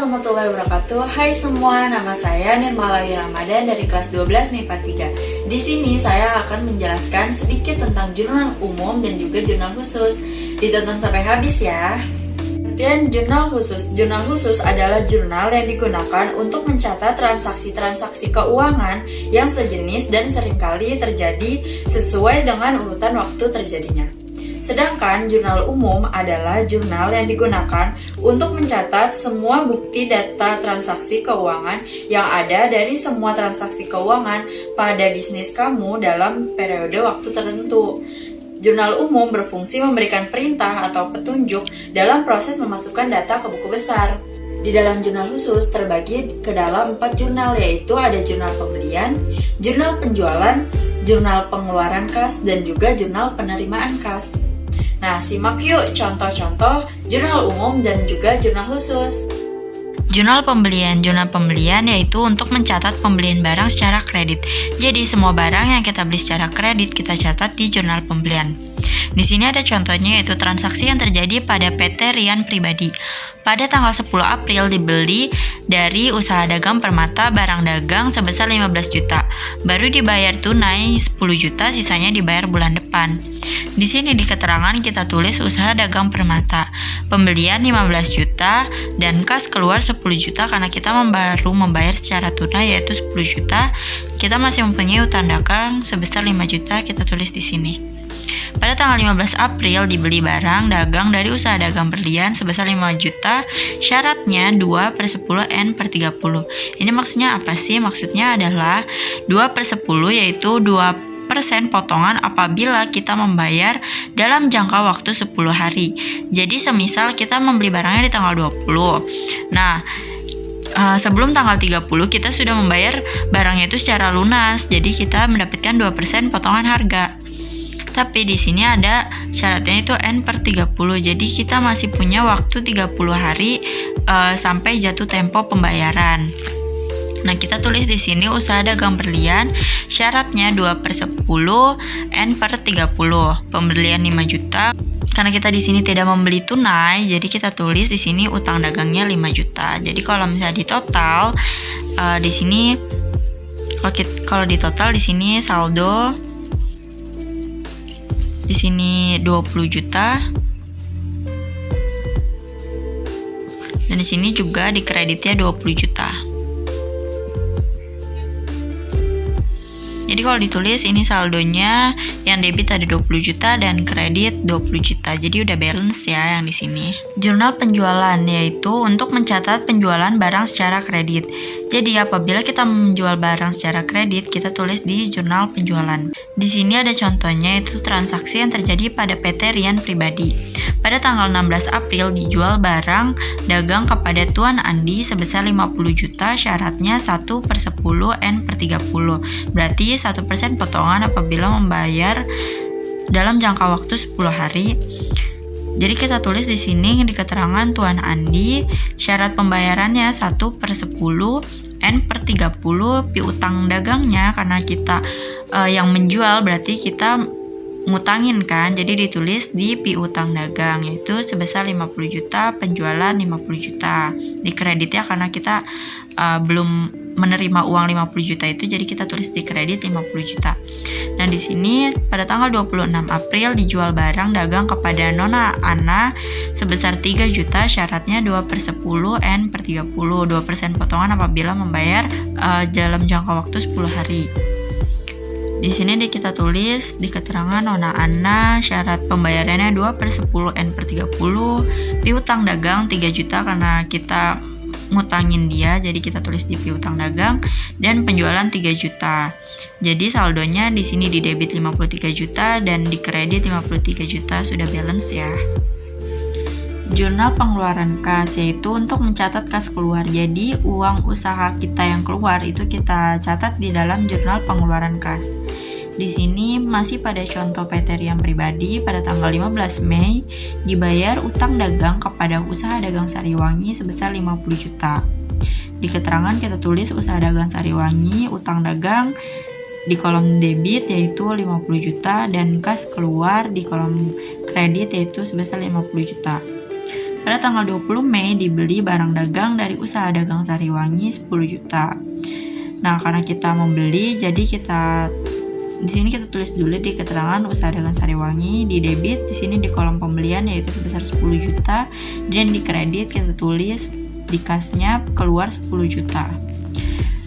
warahmatullahi wabarakatuh. Hai semua, nama saya Nirmalawi Ramadan dari kelas 12 MIPA 3. Di sini saya akan menjelaskan sedikit tentang jurnal umum dan juga jurnal khusus. Ditonton sampai habis ya. Pengertian jurnal khusus. Jurnal khusus adalah jurnal yang digunakan untuk mencatat transaksi-transaksi keuangan yang sejenis dan seringkali terjadi sesuai dengan urutan waktu terjadinya. Sedangkan jurnal umum adalah jurnal yang digunakan untuk mencatat semua bukti data transaksi keuangan yang ada dari semua transaksi keuangan pada bisnis kamu dalam periode waktu tertentu. Jurnal umum berfungsi memberikan perintah atau petunjuk dalam proses memasukkan data ke buku besar. Di dalam jurnal khusus terbagi ke dalam 4 jurnal, yaitu ada jurnal pembelian, jurnal penjualan, jurnal pengeluaran kas, dan juga jurnal penerimaan kas. Nah, simak yuk contoh-contoh jurnal umum dan juga jurnal khusus. Jurnal pembelian yaitu untuk mencatat pembelian barang secara kredit. Jadi semua barang yang kita beli secara kredit kita catat di jurnal pembelian. Di sini ada contohnya, yaitu transaksi yang terjadi pada PT Rian Pribadi. Pada tanggal 10 April dibeli dari usaha dagang Permata barang dagang sebesar 15 juta. Baru dibayar tunai 10 juta, sisanya dibayar bulan depan. Di sini di keterangan kita tulis usaha dagang Permata. Pembelian 15 juta dan kas keluar 10 juta karena kita baru membayar secara tunai yaitu 10 juta. Kita masih mempunyai utang dagang sebesar 5 juta, kita tulis di sini. Pada tanggal 15 April dibeli barang dagang dari usaha dagang berlian sebesar 5 juta, syaratnya 2/10 N/30. Ini maksudnya apa sih? Maksudnya adalah 2/10 yaitu 2% potongan apabila kita membayar dalam jangka waktu 10 hari. Jadi semisal kita membeli barangnya di tanggal 20. Nah, sebelum tanggal 30 kita sudah membayar barangnya itu secara lunas. Jadi kita mendapatkan 2% potongan harga. Tapi di sini ada syaratnya itu N/30. Jadi kita masih punya waktu 30 hari sampai jatuh tempo pembayaran. Nah, kita tulis di sini usaha dagang berlian, syaratnya 2/10 N/30. Pembelian 5 juta. Karena kita di sini tidak membeli tunai, jadi kita tulis di sini utang dagangnya 5 juta. Jadi kalau misalnya di total di sini kalau di total di sini saldo di sini 20 juta. Dan di sini juga di kreditnya 20 juta. Jadi kalau ditulis ini saldonya yang debit ada 20 juta dan kredit 20 juta. Jadi udah balance ya yang di sini. Jurnal penjualan yaitu untuk mencatat penjualan barang secara kredit. Jadi apabila kita menjual barang secara kredit, kita tulis di jurnal penjualan. Di sini ada contohnya, yaitu transaksi yang terjadi pada PT Rian Pribadi. Pada tanggal 16 April dijual barang dagang kepada Tuan Andi sebesar 50 juta, syaratnya 1/10 N/30. Berarti 1% potongan apabila membayar dalam jangka waktu 10 hari. Jadi kita tulis di sini di keterangan Tuan Andi, syarat pembayarannya 1/10 N/30 piutang dagangnya, karena kita yang menjual berarti kita ngutangin kan, jadi ditulis di piutang dagang yaitu sebesar 50 juta, penjualan 50 juta. Di kreditnya karena kita belum menerima uang 50 juta itu, jadi kita tulis di kredit 50 juta. Nah, di sini pada tanggal 26 April dijual barang dagang kepada Nona Ana sebesar 3 juta, syaratnya 2/10 N/30. 2% potongan apabila membayar dalam jangka waktu 10 hari. Di sini kita tulis di keterangan Nona Ana, syarat pembayarannya 2/10 N/30, piutang dagang 3 juta karena kita ngutangin dia, jadi kita tulis di piutang dagang, dan penjualan 3 juta. Jadi saldonya di sini di debit 53 juta dan di kredit 53 juta, sudah balance ya. Jurnal pengeluaran kas yaitu untuk mencatat kas keluar. Jadi uang usaha kita yang keluar itu kita catat di dalam jurnal pengeluaran kas. Di sini masih pada contoh PT Rian Pribadi pada tanggal 15 Mei dibayar utang dagang kepada usaha dagang Sariwangi sebesar 50 juta. Di keterangan kita tulis usaha dagang Sariwangi, utang dagang di kolom debit yaitu 50 juta dan kas keluar di kolom kredit yaitu sebesar 50 juta. pada tanggal 20 Mei dibeli barang dagang dari usaha dagang Sariwangi 10 juta. Nah, karena kita membeli, jadi di sini kita tulis dulu di keterangan usaha dagang Sariwangi, di debit di sini di kolom pembelian yaitu sebesar 10 juta, dan di kredit kita tulis di kasnya keluar 10 juta.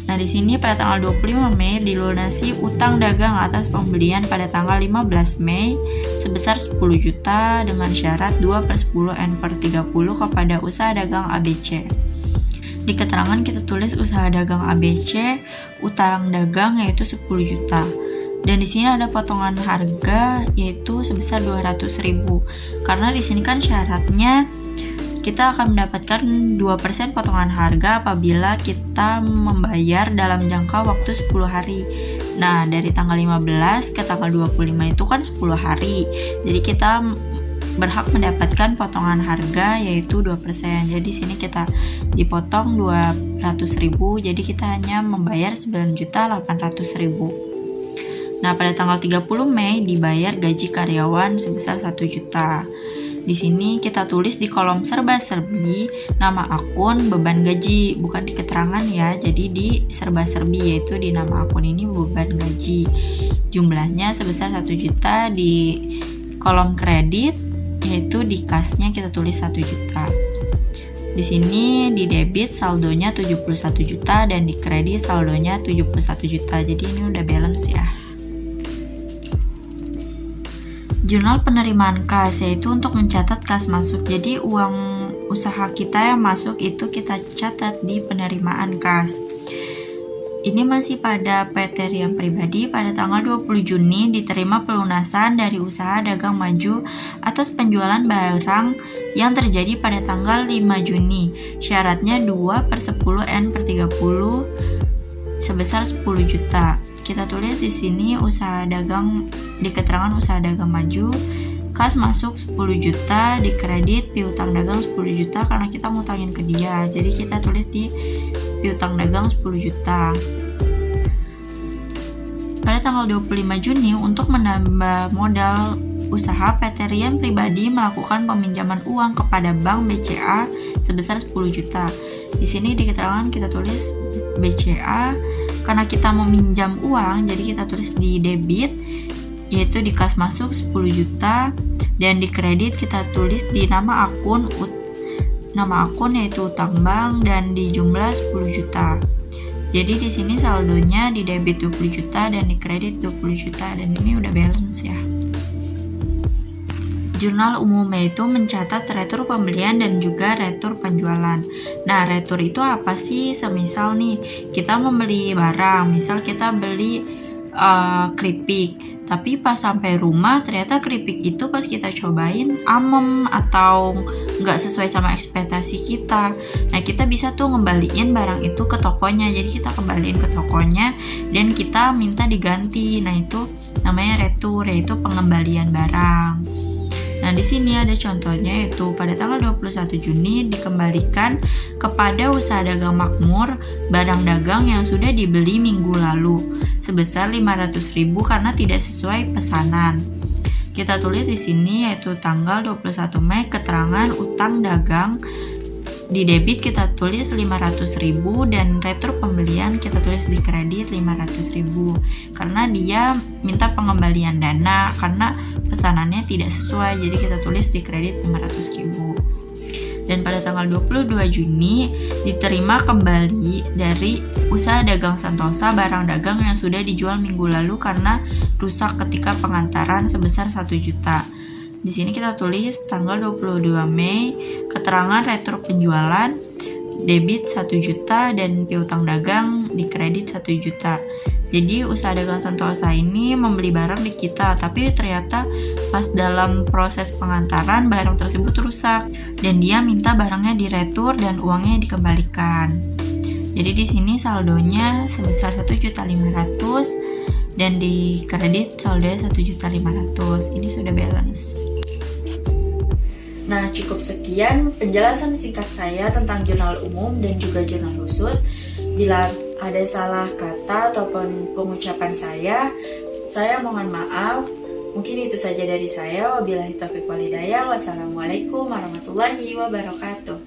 Nah, di sini pada tanggal 25 Mei dilunasi utang dagang atas pembelian pada tanggal 15 Mei sebesar 10 juta dengan syarat 2/10 N/30 kepada usaha dagang ABC. Di keterangan kita tulis usaha dagang ABC utang dagang yaitu 10 juta. Dan di sini ada potongan harga yaitu sebesar 200.000. Karena di sini kan syaratnya kita akan mendapatkan 2% potongan harga apabila kita membayar dalam jangka waktu 10 hari. Nah, dari tanggal 15 ke tanggal 25 itu kan 10 hari. Jadi kita berhak mendapatkan potongan harga yaitu 2%. Jadi sini kita dipotong 200.000, jadi kita hanya membayar 9.800.000. Nah, pada tanggal 30 Mei dibayar gaji karyawan sebesar 1 juta. Di sini kita tulis di kolom serba-serbi nama akun beban gaji, bukan di keterangan ya. Jadi di serba-serbi yaitu di nama akun ini beban gaji. Jumlahnya sebesar 1 juta. Di kolom kredit yaitu di kasnya kita tulis 1 juta. Di sini di debit saldonya 71 juta dan di kredit saldonya 71 juta. Jadi ini udah balance ya. Jurnal penerimaan kas yaitu untuk mencatat kas masuk. Jadi uang usaha kita yang masuk itu kita catat di penerimaan kas. Ini masih pada PT Riam Pribadi. Pada tanggal 20 Juni diterima pelunasan dari usaha dagang maju atas penjualan barang yang terjadi pada tanggal 5 Juni. Syaratnya 2/10 N/30 sebesar 10 juta. Kita tulis di sini usaha dagang di keterangan usaha dagang maju, kas masuk 10 juta, di kredit piutang dagang 10 juta karena kita ngutangin ke dia. Jadi kita tulis di piutang dagang 10 juta. Pada tanggal 25 Juni untuk menambah modal usaha, PT Rian Pribadi melakukan peminjaman uang kepada Bank BCA sebesar 10 juta. Di sini di keterangan kita tulis BCA karena kita meminjam uang, jadi kita tulis di debit yaitu di kas masuk 10 juta dan di kredit kita tulis di nama akun yaitu utang bank dan di jumlah 10 juta. Jadi di sini saldonya di debit 20 juta dan di kredit 20 juta dan ini udah balance ya. Jurnal umumnya itu mencatat retur pembelian dan juga retur penjualan. Nah, retur itu apa sih? Semisal nih, kita membeli barang, misal kita beli keripik, tapi pas sampai rumah ternyata keripik itu pas kita cobain amem atau nggak sesuai sama ekspektasi kita. Nah, kita bisa tuh ngembaliin barang itu ke tokonya. Jadi kita kembaliin ke tokonya dan kita minta diganti. Nah, itu namanya retur, yaitu pengembalian barang. Nah, di sini ada contohnya yaitu pada tanggal 21 Juni dikembalikan kepada usaha dagang makmur barang dagang yang sudah dibeli minggu lalu sebesar 500.000 karena tidak sesuai pesanan. Kita tulis di sini yaitu tanggal 21 Mei keterangan utang dagang. Di debit kita tulis 500.000 dan retur pembelian kita tulis di kredit 500.000 karena dia minta pengembalian dana karena pesanannya tidak sesuai, jadi kita tulis di kredit 500.000. Dan pada tanggal 22 Juni diterima kembali dari usaha dagang Santosa barang dagang yang sudah dijual minggu lalu karena rusak ketika pengantaran sebesar 1 juta. Di sini kita tulis tanggal 22 Mei keterangan retur penjualan debit 1 juta dan piutang dagang di kredit 1 juta. Jadi usaha dagang Santosa ini membeli barang di kita, tapi ternyata pas dalam proses pengantaran barang tersebut rusak dan dia minta barangnya diretur dan uangnya dikembalikan. Jadi di sini saldonya sebesar 1.500.000 dan di kredit saldonya 1.500.000. Ini sudah balance. Nah, cukup sekian penjelasan singkat saya tentang jurnal umum dan juga jurnal khusus. Bila ada salah kata ataupun pengucapan saya mohon maaf. Mungkin itu saja dari saya. Wabillahi taufiq wal hidayah. Wassalamualaikum warahmatullahi wabarakatuh.